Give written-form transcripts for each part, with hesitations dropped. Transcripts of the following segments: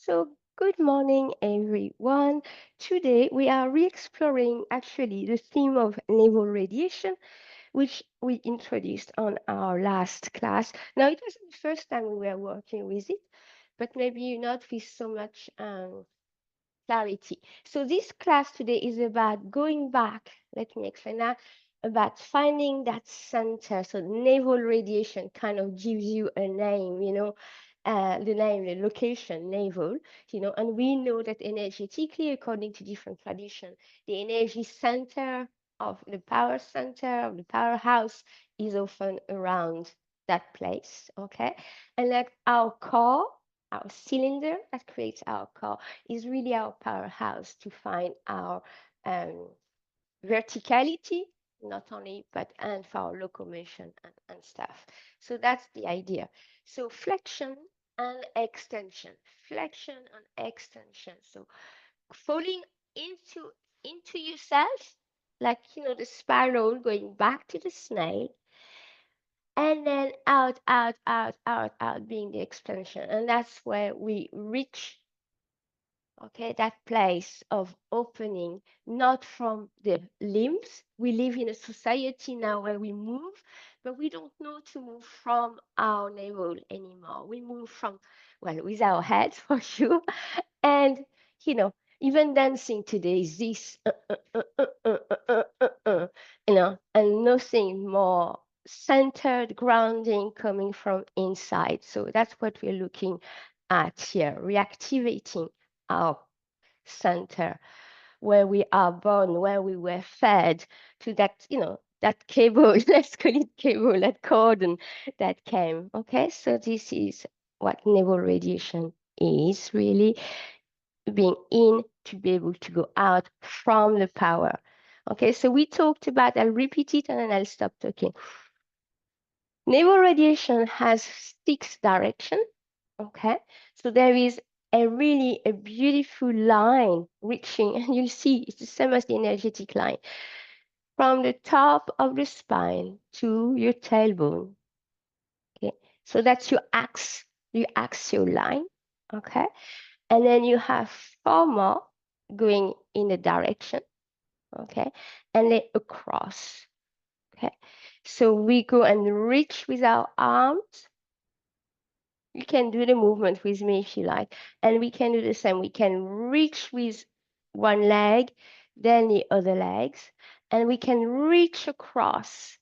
So, good morning, everyone. Today, we are re-exploring actually the theme of naval radiation, which we introduced on our last class. Now, it wasn't the first time we were working with it, but maybe not with so much clarity. So, this class today is about going back. Let me explain that. About finding that center. So, naval radiation kind of gives you a name, the name, the location, navel, and we know that energetically, according to different tradition, the energy center of the power center of the powerhouse is often around that place, okay? And like our core, our cylinder that creates our core is really our powerhouse to find our um, verticality, not only, but and for our locomotion and stuff. So that's the idea. So flexion and extension, flexion and extension. So falling into yourself, like the spiral going back to the snail, and then out, out, out, out, out being the extension. And that's where we reach, okay, that place of opening, not from the limbs. We live in a society now where we move, but we don't know to move from our navel anymore. We move from, well, with our heads for sure. And, you know, even dancing today is this, and nothing more centered, grounding coming from inside. So that's what we're looking at here, reactivating our center where we are born, where we were fed to that, that cable, let's call it cable, that cordon that came. Okay, so this is what naval radiation is really being in to be able to go out from the power. Okay, so we talked about, I'll repeat it and then I'll stop talking. Naval radiation has 6 directions. Okay, so there is a beautiful line reaching, and you see it's the same as the energetic line from the top of the spine to your tailbone. Okay, so that's your axial line. Okay, and then you have 4 more going in a direction. Okay, and then across. Okay, so we go and reach with our arms. You can do the movement with me if you like. And we can do the same. We can reach with one leg, then the other legs, and we can reach across.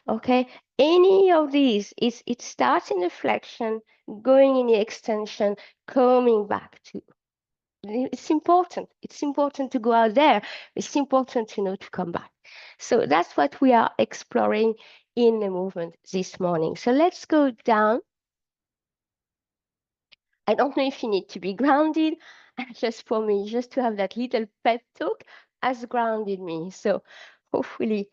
Okay, any of these, it starts in the flexion, going in the extension, coming back to. It's important. It's important to go out there. It's important to come back. So that's what we are exploring in the movement this morning. So let's go down. I don't know if you need to be grounded. Just for me, just to have that little pep talk has grounded me. So hopefully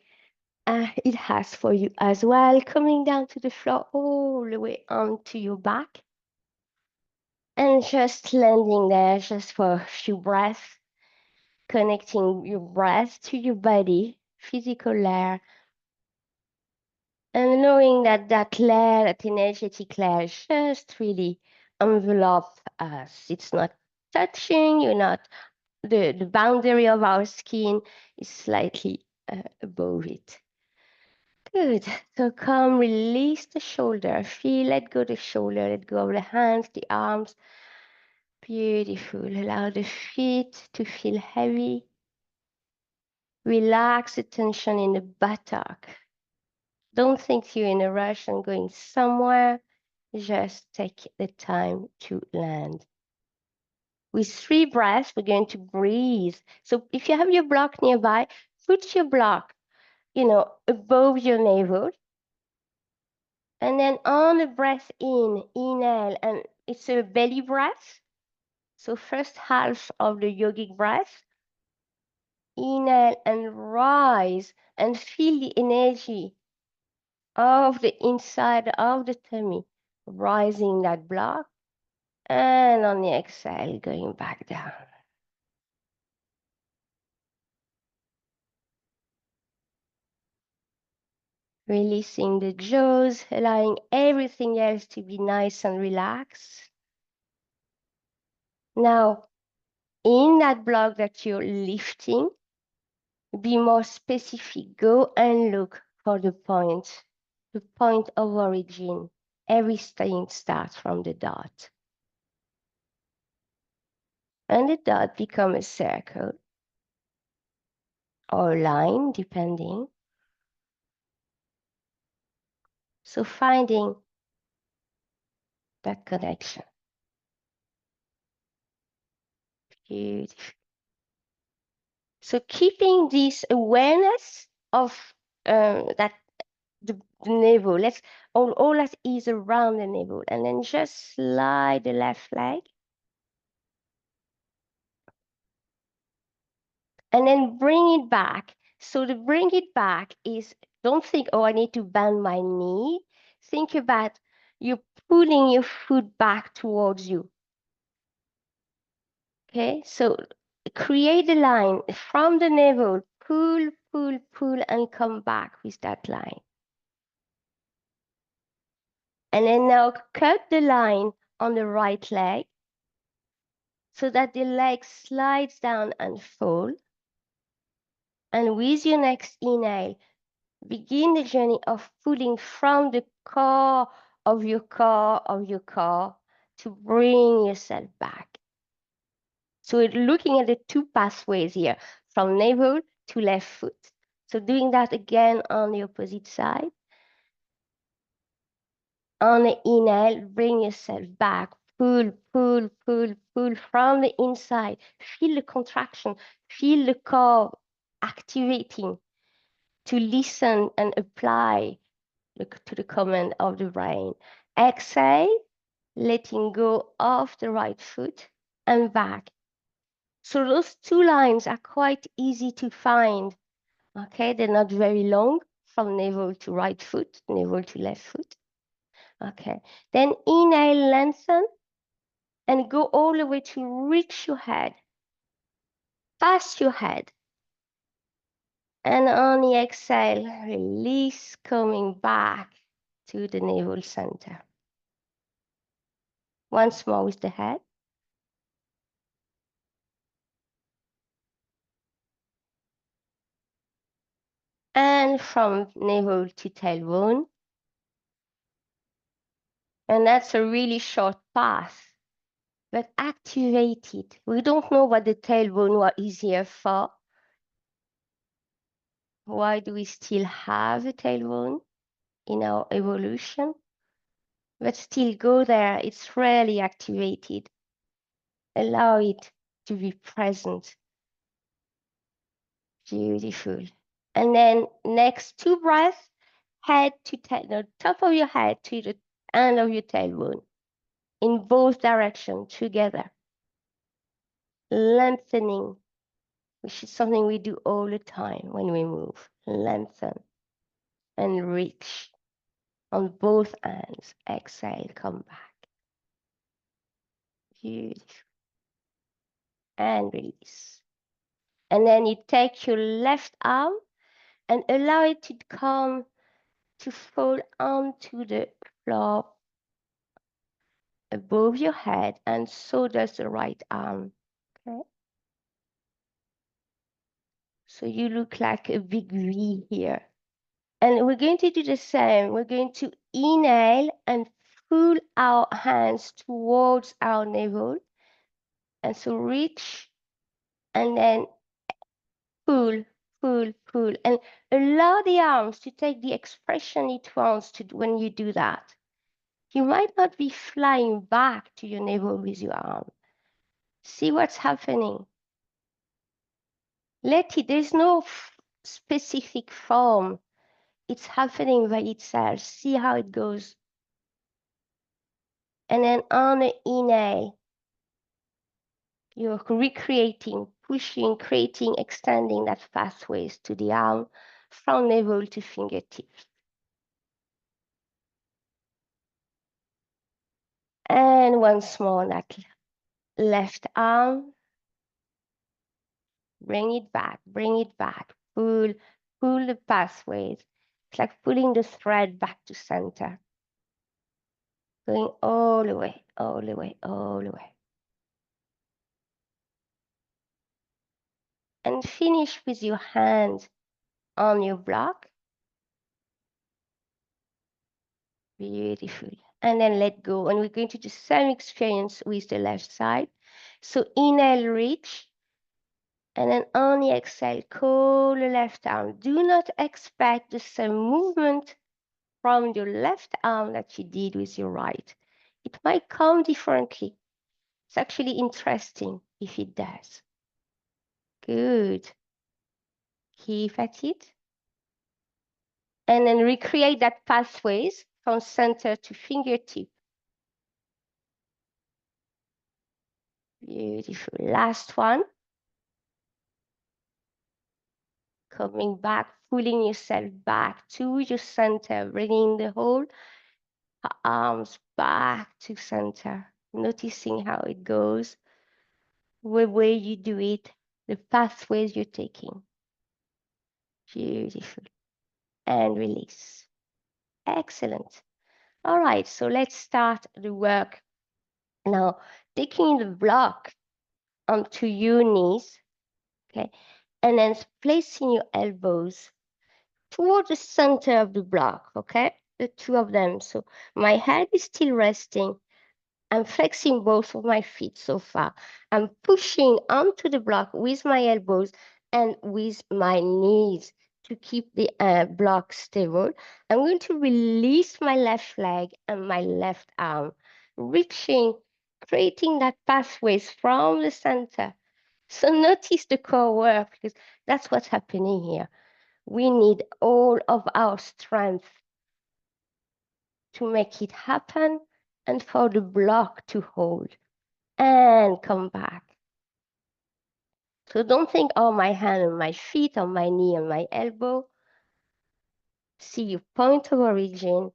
it has for you as well. Coming down to the floor all the way onto your back. And just landing there just for a few breaths, connecting your breath to your body, physical layer, and knowing that that layer, that energetic layer, just really envelop us. It's not touching, you're not, the boundary of our skin is slightly above it. Good. So come, release the shoulder. Feel, let go the shoulder, let go of the hands, the arms. Beautiful. Allow the feet to feel heavy. Relax the tension in the buttock. Don't think you're in a rush and going somewhere. Just take the time to land. With 3 breaths, we're going to breathe. So if you have your block nearby, put your block, above your navel. And then on the breath in, inhale, and it's a belly breath. So first half of the yogic breath. Inhale and rise and feel the energy of the inside of the tummy, rising that block. And on the exhale, going back down. Releasing the jaws, allowing everything else to be nice and relaxed. Now, in that block that you're lifting, be more specific. Go and look for the point of origin. Everything starts from the dot. And the dot becomes a circle or a line, depending. So finding that connection. Beautiful. So keeping this awareness of that the navel, all that is around the navel, and then just slide the left leg. And then bring it back. So to bring it back is, don't think, oh, I need to bend my knee. Think about you pulling your foot back towards you. Okay, so create a line from the navel, pull, pull, pull, and come back with that line. And then now cut the line on the right leg so that the leg slides down and fall. And with your next inhale, begin the journey of pulling from the core of your core to bring yourself back. So we're looking at the two pathways here, from navel to left foot. So doing that again on the opposite side. On the inhale, bring yourself back. Pull, pull, pull, pull from the inside. Feel the contraction. Feel the core activating to listen and apply to the command of the brain. Exhale, letting go of the right foot and back. So those two lines are quite easy to find. Okay, they're not very long from navel to right foot, navel to left foot. Okay, then inhale, lengthen, and go all the way to reach your head, past your head. And on the exhale, release, coming back to the navel center. Once more with the head. And from navel to tailbone. And that's a really short path, but activate it. We don't know what the tailbone is here for. Why do we still have a tailbone in our evolution? But still go there, it's rarely activated. Allow it to be present. Beautiful. And then next two breaths, head to tail, no, top of your head to the end of your tailbone in both directions together. Lengthening, which is something we do all the time when we move. Lengthen and reach on both ends. Exhale, come back. Beautiful. And release. And then you take your left arm and allow it to come to fall onto the floor above your head, and so does the right arm. Okay. So you look like a big V here. And we're going to do the same. We're going to inhale and pull our hands towards our navel. And so reach and then pull, pull, pull. And allow the arms to take the expression it wants to when you do that. You might not be flying back to your navel with your arm. See what's happening. Let it, there's no specific form. It's happening by itself. See how it goes. And then on the inhale, you're recreating, pushing, creating, extending that pathways to the arm from navel to fingertips. And once more, that left arm, bring it back, pull, pull the pathways. It's like pulling the thread back to center. Going all the way, all the way, all the way. And finish with your hand on your block. Beautiful. And then let go. And we're going to do the same experience with the left side. So inhale, reach. And then on the exhale, curl the left arm. Do not expect the same movement from your left arm that you did with your right. It might come differently. It's actually interesting if it does. Good. Keep at it. And then recreate that pathways from center to fingertip. Beautiful. Last one. Coming back, pulling yourself back to your center, bringing the whole arms back to center, noticing how it goes, the way you do it, the pathways you're taking. Beautiful. And release. Excellent. All right, so let's start the work. Now, taking the block onto your knees, okay, and then placing your elbows toward the center of the block, okay, the two of them. So my head is still resting. I'm flexing both of my feet so far. I'm pushing onto the block with my elbows and with my knees to keep the block stable. I'm going to release my left leg and my left arm, reaching, creating that pathways from the center. So notice the core work, because that's what's happening here. We need all of our strength to make it happen and for the block to hold and come back. So don't think, oh, my hand and my feet, or my knee and my elbow. See your point of origin,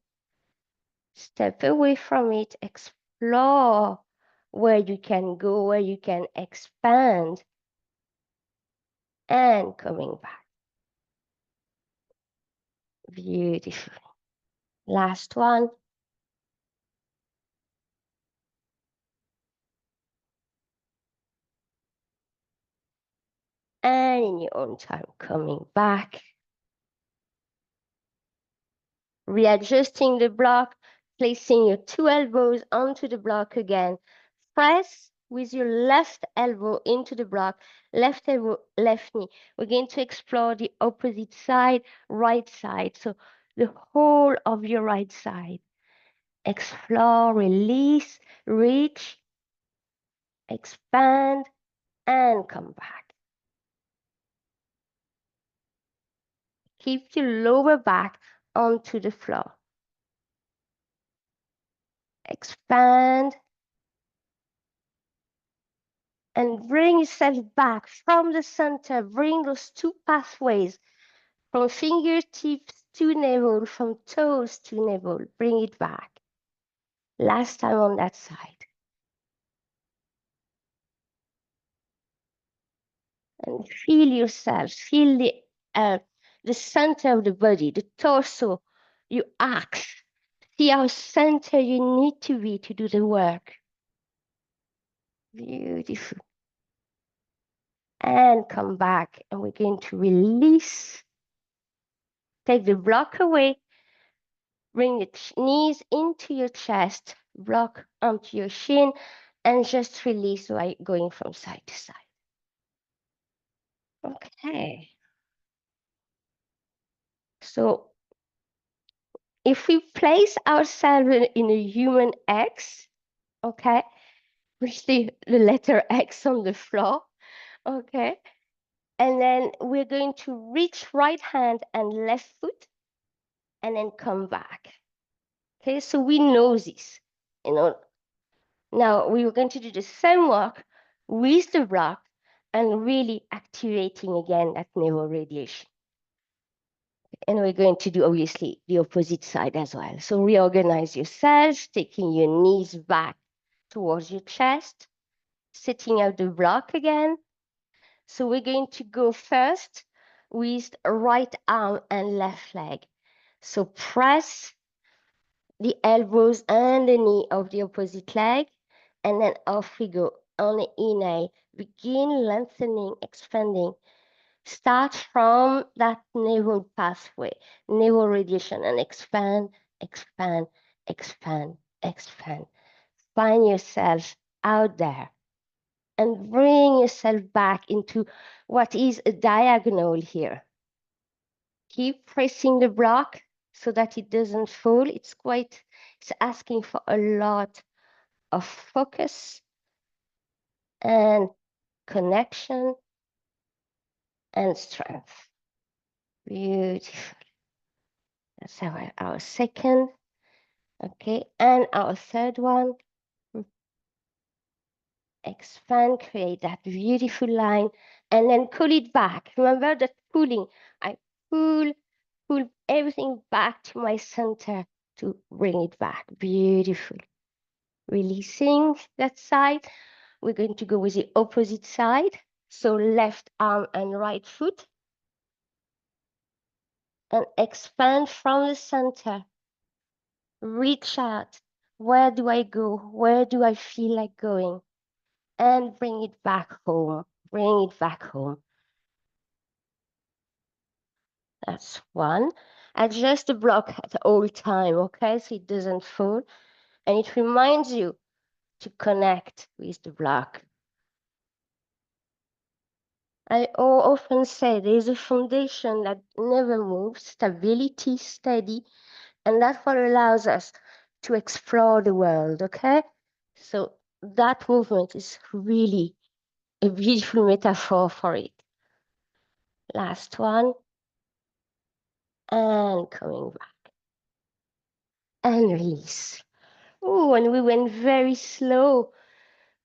step away from it, explore where you can go, where you can expand, and coming back. Beautiful. Last one. And in your own time, coming back. Readjusting the block, placing your two elbows onto the block again. Press with your left elbow into the block, left elbow, left knee. We're going to explore the opposite side, right side. So the whole of your right side. Explore, release, reach, expand, and come back. Keep your lower back onto the floor. Expand and bring yourself back from the center. Bring those two pathways from fingertips to navel, from toes to navel. Bring it back. Last time on that side. And feel yourself. Feel the center of the body, the torso, your axe. See how center you need to be to do the work. Beautiful. And come back. And we're going to release. Take the block away. Bring the knees into your chest. Block onto your shin. And just release by going from side to side. Okay. So if we place ourselves in a human X, okay, we see the letter X on the floor, okay, and then we're going to reach right hand and left foot and then come back. Okay, so we know this, you know. Now we're going to do the same work with the block and really activating again that navel radiation. And we're going to do, obviously, the opposite side as well. So reorganize yourself, taking your knees back towards your chest, setting out the block again. So we're going to go first with right arm and left leg. So press the elbows and the knee of the opposite leg, and then off we go. On the inhale, begin lengthening, expanding, Start from that navel pathway, navel radiation, and expand, expand, expand, expand. Find yourself out there and bring yourself back into what is a diagonal here. Keep pressing the block so that it doesn't fall. It's asking for a lot of focus and connection and strength. Beautiful. That's our second. Okay, and our third one. Expand, create that beautiful line, and then pull it back. Remember that pulling. I pull everything back to my center to bring it back. Beautiful. Releasing that side. We're going to go with the opposite side. So left arm and right foot. And expand from the center. Reach out. Where do I go? Where do I feel like going? And bring it back home. Bring it back home. That's one. Adjust the block at all time, okay? So it doesn't fall. And it reminds you to connect with the block. I often say there's a foundation that never moves, stability, steady, and that's what allows us to explore the world, okay? So that movement is really a beautiful metaphor for it. Last one. And coming back. And release. Oh, and we went very slow.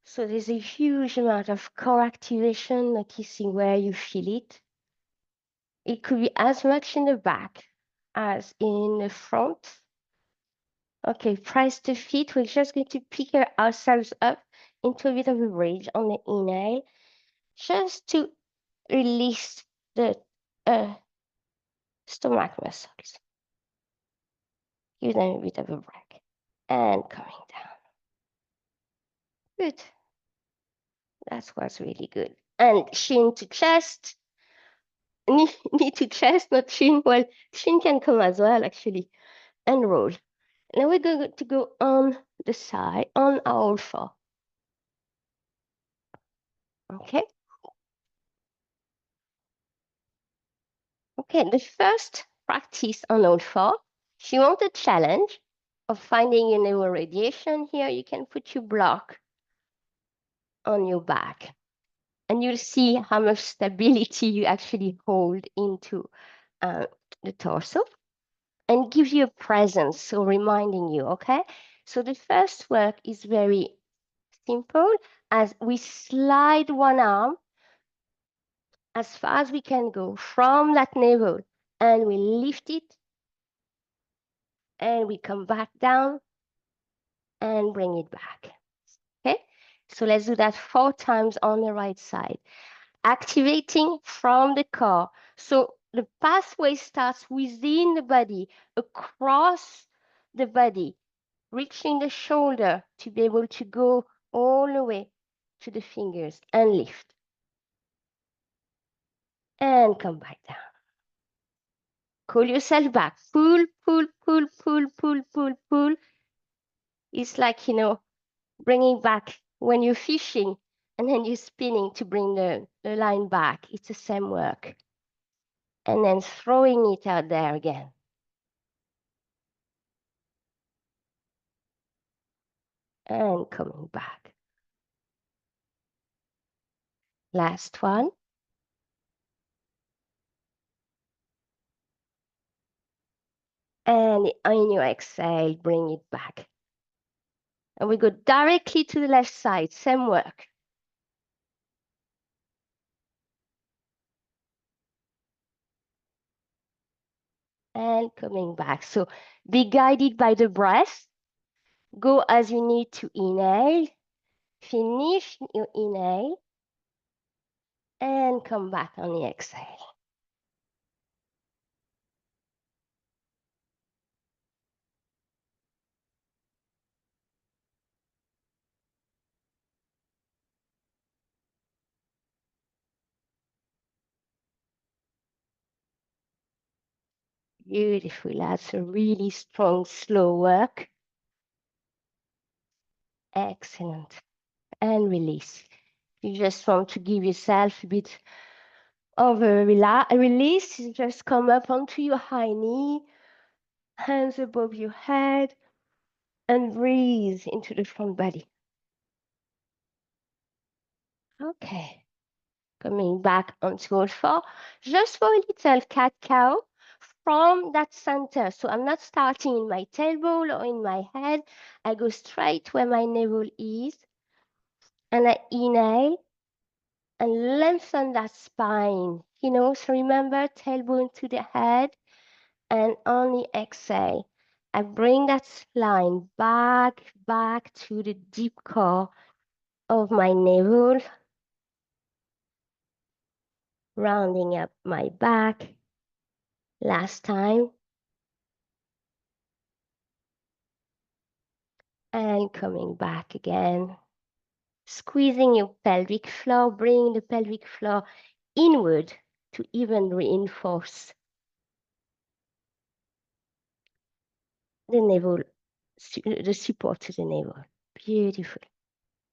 So there's a huge amount of core activation, noticing where you feel it. It could be as much in the back as in the front. Okay, press the feet. We're just going to pick ourselves up into a bit of a bridge on the inhale, just to release the stomach muscles. Give them a bit of a break. And coming down. Good. That's what's really good. And chin to chest. Knee to chest, not chin. Well, chin can come as well, actually. And roll. Now we're going to go on the side, on our all four. Okay. Okay, the first practice on all four. If you want a challenge of finding your navel radiation here, you can put your block on your back. And you'll see how much stability you actually hold into the torso. And gives you a presence, so reminding you, okay? So the first work is very simple, as we slide one arm as far as we can go from that navel, and we lift it, and we come back down, and bring it back, okay? So let's do that 4 times on the right side. Activating from the core. So the pathway starts within the body, across the body, reaching the shoulder to be able to go all the way to the fingers and lift. And come back down. Call yourself back. Pull, pull, pull, pull, pull, pull, pull. It's like, bringing back when you're fishing and then you're spinning to bring the line back. It's the same work. And then throwing it out there again. And coming back. Last one. And on your exhale, bring it back. And we go directly to the left side, same work. And coming back. So be guided by the breath. Go as you need to inhale. Finish your inhale. And come back on the exhale. Beautiful. That's a really strong, slow work. Excellent. And release. You just want to give yourself a bit of a release. You just come up onto your high knee, hands above your head, and breathe into the front body. Okay. Coming back onto all four, just for a little cat-cow from that center. So I'm not starting in my tailbone or in my head. I go straight where my navel is, and I inhale and lengthen that spine. So remember, tailbone to the head, and only exhale. I bring that line back to the deep core of my navel, rounding up my back. Last time. And coming back again. Squeezing your pelvic floor, bring the pelvic floor inward to even reinforce the navel, the support to the navel. Beautiful.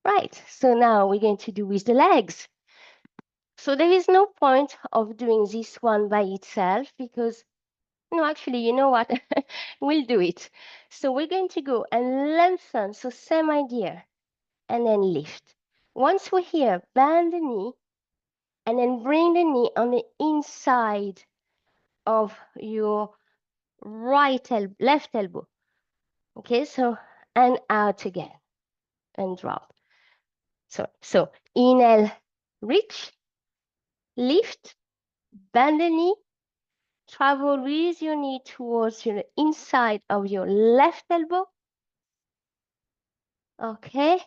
Right, so now we're going to do with the legs. So there is no point of doing this one by itself because, no, actually, you know what? We'll do it. So we're going to go and lengthen, so same idea, and then lift. Once we're here, bend the knee, and then bring the knee on the inside of your left elbow. Okay, so, and out again, and drop. So inhale, reach, lift, bend the knee, travel with your knee towards your inside of your left elbow. Okay,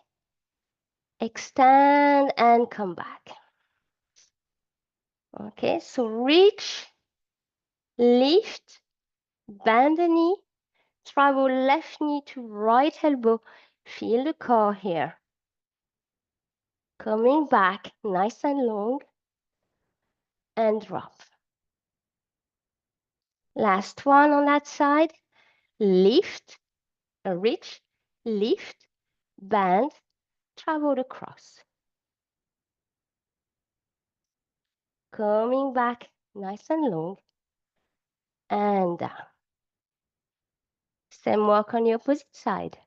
extend and come back. Okay, so reach, lift, bend the knee, travel left knee to right elbow. Feel the core here. Coming back nice and long and drop. Last one on that side. Lift, reach, lift, bend, travel across. Coming back nice and long and down. Same work on the opposite side.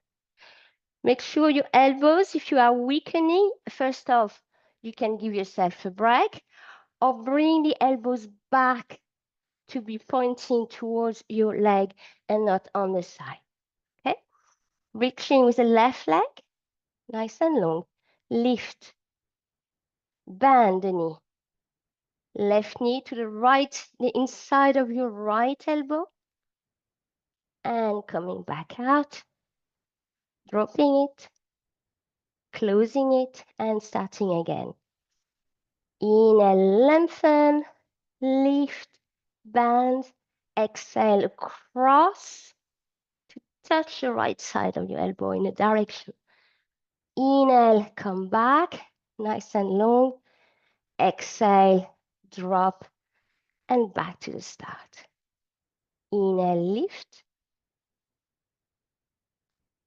Make sure your elbows, if you are weakening, first off, you can give yourself a break or bring the elbows back to be pointing towards your leg and not on the side. Okay? Reaching with the left leg, nice and long. Lift, bend the knee. Left knee to the right, the inside of your right elbow. And coming back out, dropping it, closing it, and starting again. Inhale, lengthen, lift, bend, exhale across to touch the right side of your elbow in a direction. Inhale, come back, nice and long. Exhale, drop, and back to the start. Inhale, lift.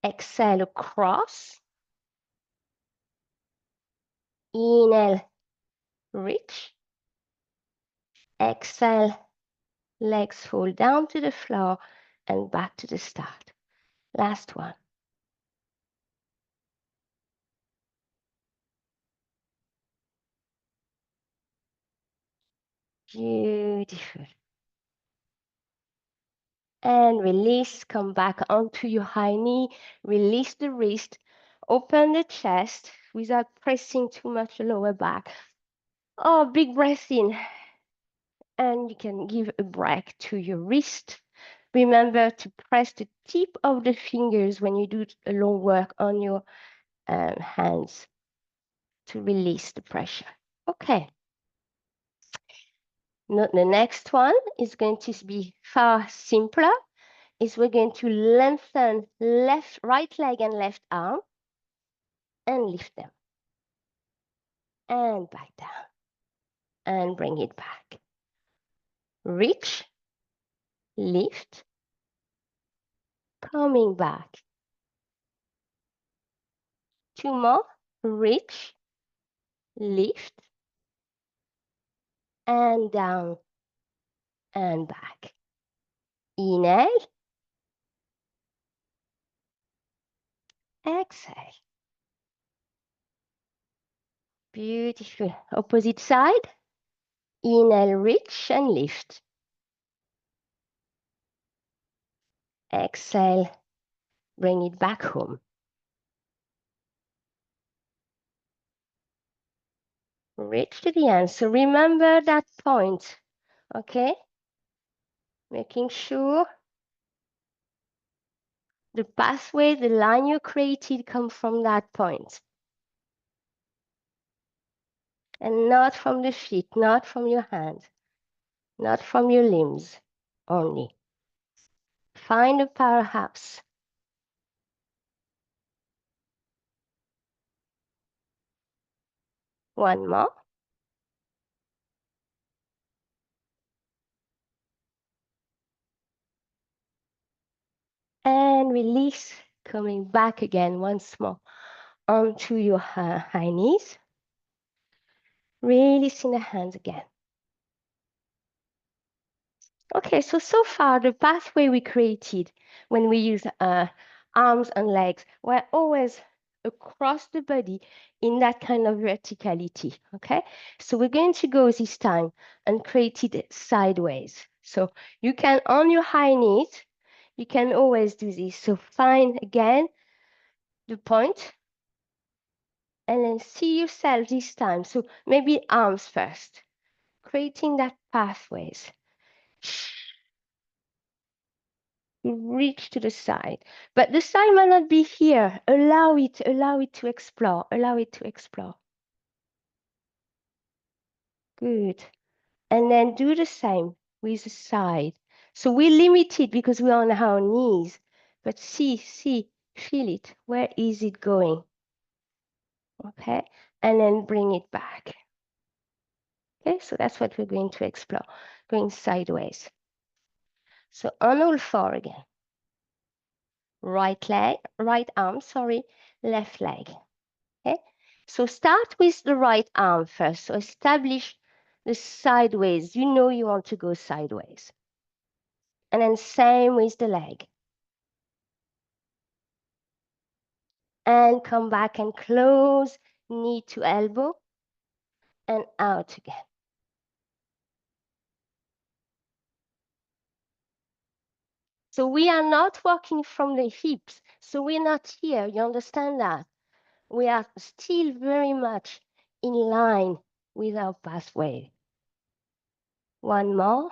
Exhale, across. Inhale, reach. Exhale, legs fall down to the floor and back to the start. Last one. Beautiful. And release, come back onto your high knee, release the wrist, open the chest without pressing too much the lower back. Oh, big breath in. And you can give a break to your wrist. Remember to press the tip of the fingers when you do a long work on your hands to release the pressure. Okay. The next one is going to be far simpler. Is we're going to lengthen right leg and left arm and lift them. And back down. And bring it back. Reach. lift, coming back. 2 more, reach, lift, and down and back. Inhale, exhale. Beautiful. Opposite side. Inhale, reach and lift. Exhale, bring it back home. Reach to the end. So remember that point, okay? Making sure the pathway, the line you created come from that point. And not from the feet, not from your hands, not from your limbs only. Find a powerhouse. One more. And release, coming back again once more onto your high knees. Releasing the hands again. Okay, so far the pathway we created when we use arms and legs were always across the body in that kind of verticality, okay? So we're going to go this time and create it sideways. So you can, on your high knees, you can always do this. So find again the point and then see yourself this time. So maybe arms first, creating that pathways. Reach to the side. But the side might not be here. Allow it to explore. Allow it to explore. Good. And then do the same with the side. So we're limited because we're on our knees. But see, feel it. Where is it going? Okay. And then bring it back. Okay, so that's what we're going to explore. Going sideways. So on all four again. Right leg, right arm, sorry, left leg. Okay, so start with the right arm first. So establish the sideways. You know you want to go sideways. And then same with the leg. And come back and close, knee to elbow, and out again. So we are not working from the hips. So we're not here. You understand that? We are still very much in line with our pathway. One more.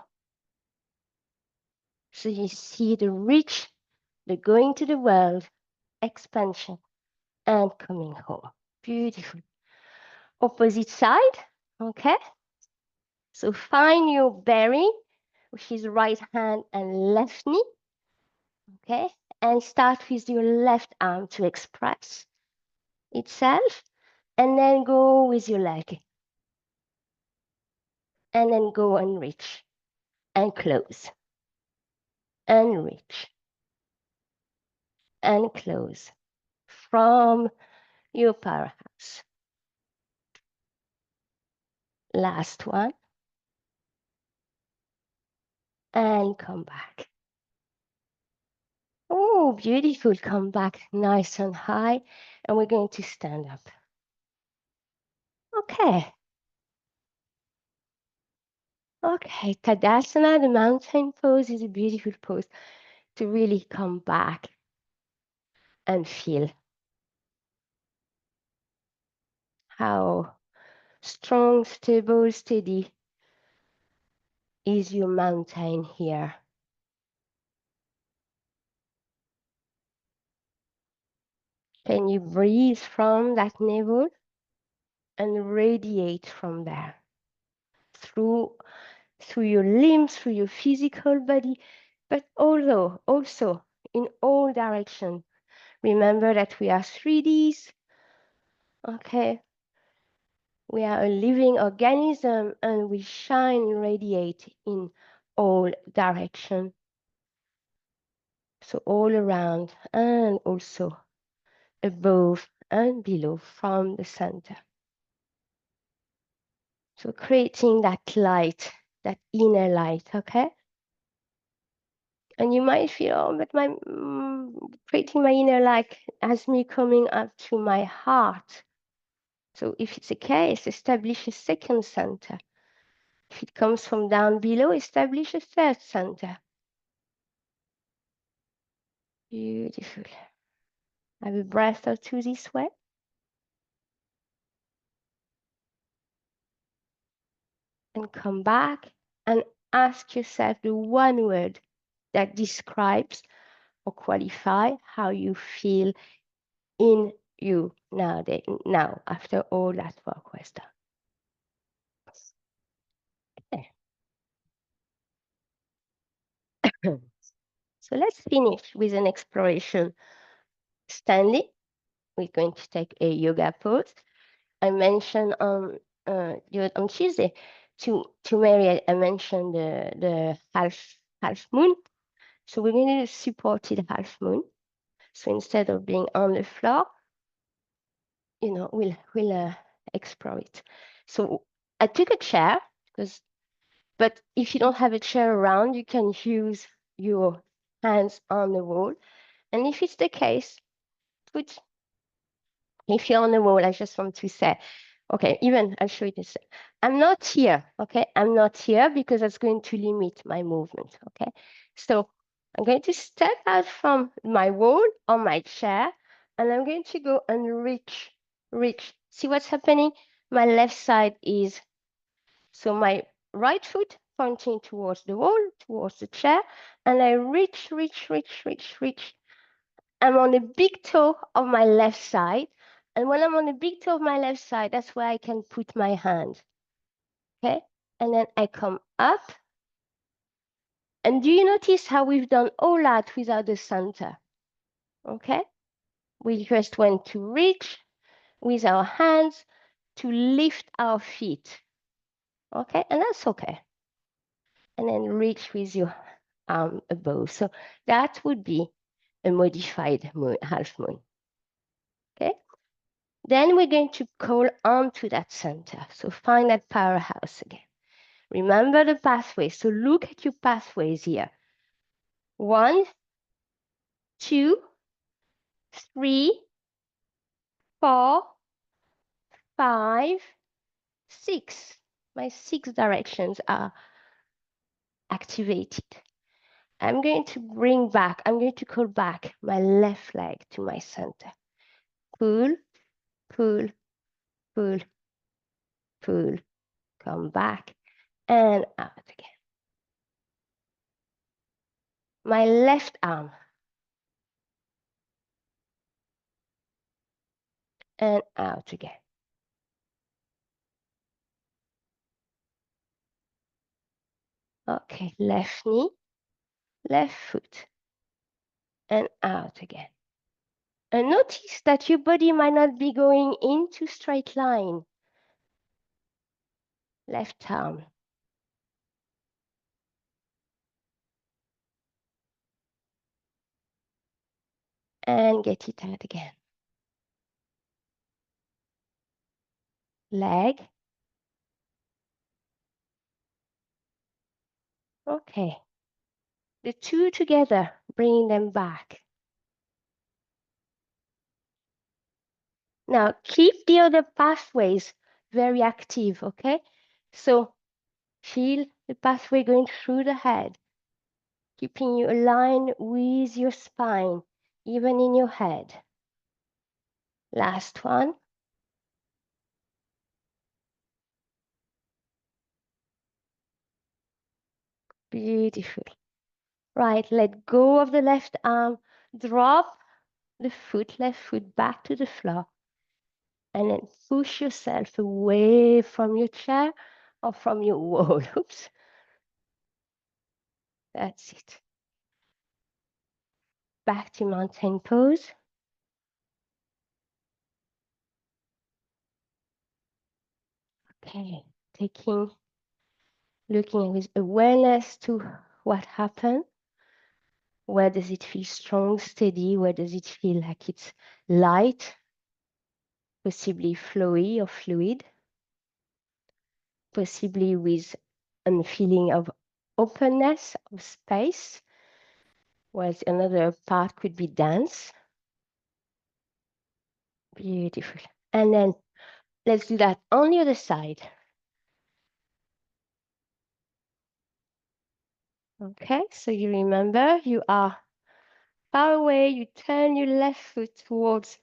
So you see the reach, the going to the world, expansion, and coming home. Beautiful. Opposite side, okay? So find your bearing, which is right hand and left knee, okay? And start with your left arm to express itself, and then go with your leg. And then go and reach, and close, and reach, and close from your powerhouse. Last one. And come back. Oh, beautiful. Come back nice and high. And we're going to stand up. Okay. Okay. Tadasana, the mountain pose, is a beautiful pose to really come back and feel how strong, stable, steady is your mountain here. Can you breathe from that navel and radiate from there through your limbs, through your physical body, but also in all directions. Remember that we are 3Ds, okay? We are a living organism and we shine and radiate in all directions So all around and also above and below from the center. So creating that light, that inner light, okay? And you might feel, oh, but my creating my inner light has me coming up to my heart. So if it's the case, establish a second center. If it comes from down below, establish a third center. Beautiful. Have a breath or two this way. And come back and ask yourself the one word that describes or qualify how you feel in you now after all that work was done. Okay. So let's finish with an exploration. Standing, we're going to take a yoga pose. I mentioned on Tuesday to Mary, I mentioned the half moon. So we're going to support the half moon. So instead of being on the floor, we'll explore it. So I took a chair but if you don't have a chair around, you can use your hands on the wall. And if it's the case, if you're on the wall, I just want to say, okay, even I'll show you this. I'm not here, okay? I'm not here because that's going to limit my movement, okay? So I'm going to step out from my wall or my chair, and I'm going to go and reach. See what's happening? My left side is, so my right foot pointing towards the wall, towards the chair, and I reach. I'm on the big toe of my left side. And when I'm on the big toe of my left side, that's where I can put my hand. Okay? And then I come up. And do you notice how we've done all that without the center? Okay? We just went to reach with our hands to lift our feet. Okay? And that's okay. And then reach with your arm above. So that would be a modified moon, half moon. Okay? Then we're going to call on to that center. So find that powerhouse again. Remember the pathways. So look at your pathways here. 1, 2, 3, 4, 5, 6. My 6 directions are activated. I'm going to call back my left leg to my center. Pull, pull, pull, pull. Come back and out again. My left arm and out again. Okay, left knee, left foot, and out again. And notice that your body might not be going into straight line. Left arm. And get it out again. Leg. Okay. The two together, bringing them back. Now, keep the other pathways very active, okay? So feel the pathway going through the head, keeping you aligned with your spine, even in your head. Last one. Beautiful. Right, let go of the left arm, drop the left foot back to the floor, and then push yourself away from your chair or from your wall. Oops. That's it. Back to mountain pose. Okay, looking with awareness to what happened. Where does it feel strong, steady? Where does it feel like it's light, possibly flowy or fluid, possibly with a feeling of openness, of space, whereas another part could be dense. Beautiful. And then let's do that on the other side. Okay, so you remember you are far away, you turn your left foot towards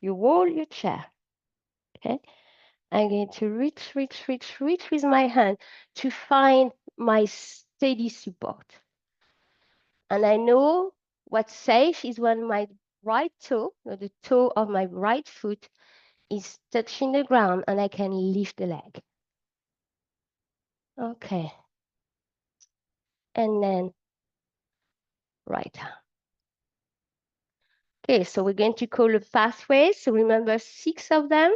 your wall, your chair. Okay, I'm going to reach with my hand to find my steady support. And I know what's safe is when my right toe, or the toe of my right foot, is touching the ground and I can lift the leg. Okay. And then right arm. Okay, so we're going to call the pathways. So remember 6 of them.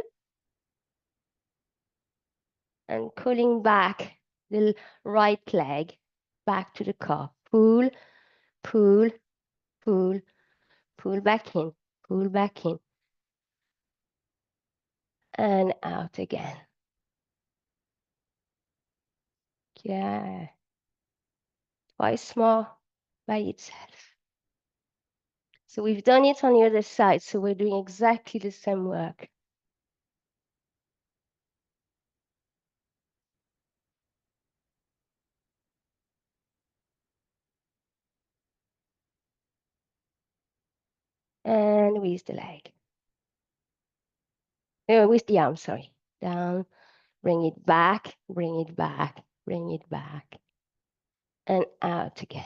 And calling back the right leg back to the car. Pull, pull, pull, pull back in, pull back in. And out again. Yeah. Twice more by itself. So we've done it on the other side. So we're doing exactly the same work. And with the leg. With the arm, sorry. Down, bring it back, bring it back, bring it back. And out again.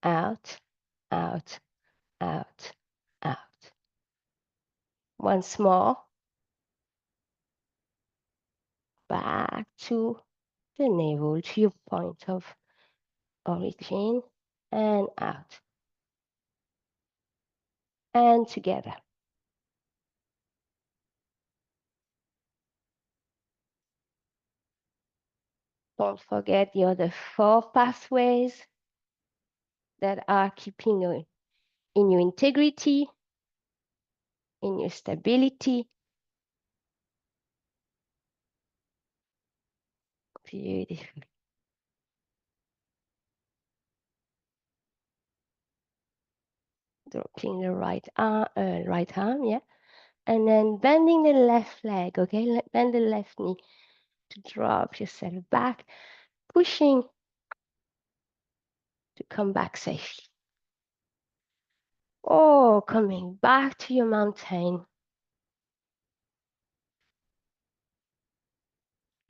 Out, out, out, out. Once more. Back to the navel, to your point of origin, and out. And together. Don't forget the other 4 pathways that are keeping you in your integrity, in your stability. Beautiful. Dropping the right arm, yeah. And then bending the left leg, okay? Bend the left knee to drop yourself back, pushing to come back safely. Oh, coming back to your mountain.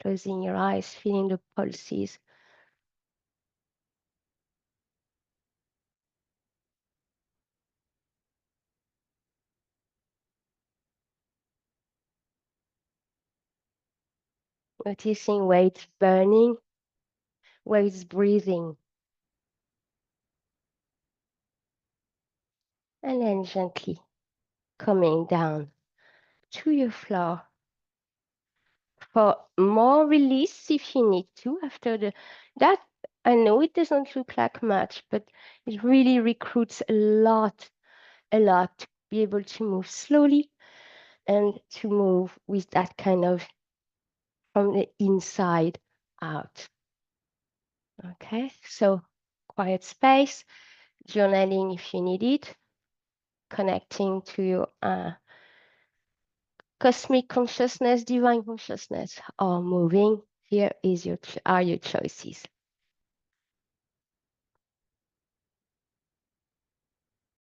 Closing your eyes, feeling the pulses. Noticing where it's burning, where it's breathing. And then gently coming down to your floor for more release if you need to after that. I know it doesn't look like much, but it really recruits a lot to be able to move slowly and to move with that kind of from the inside out. Okay, so quiet space, journaling if you need it, connecting to your cosmic consciousness, divine consciousness, or moving. Here are your choices.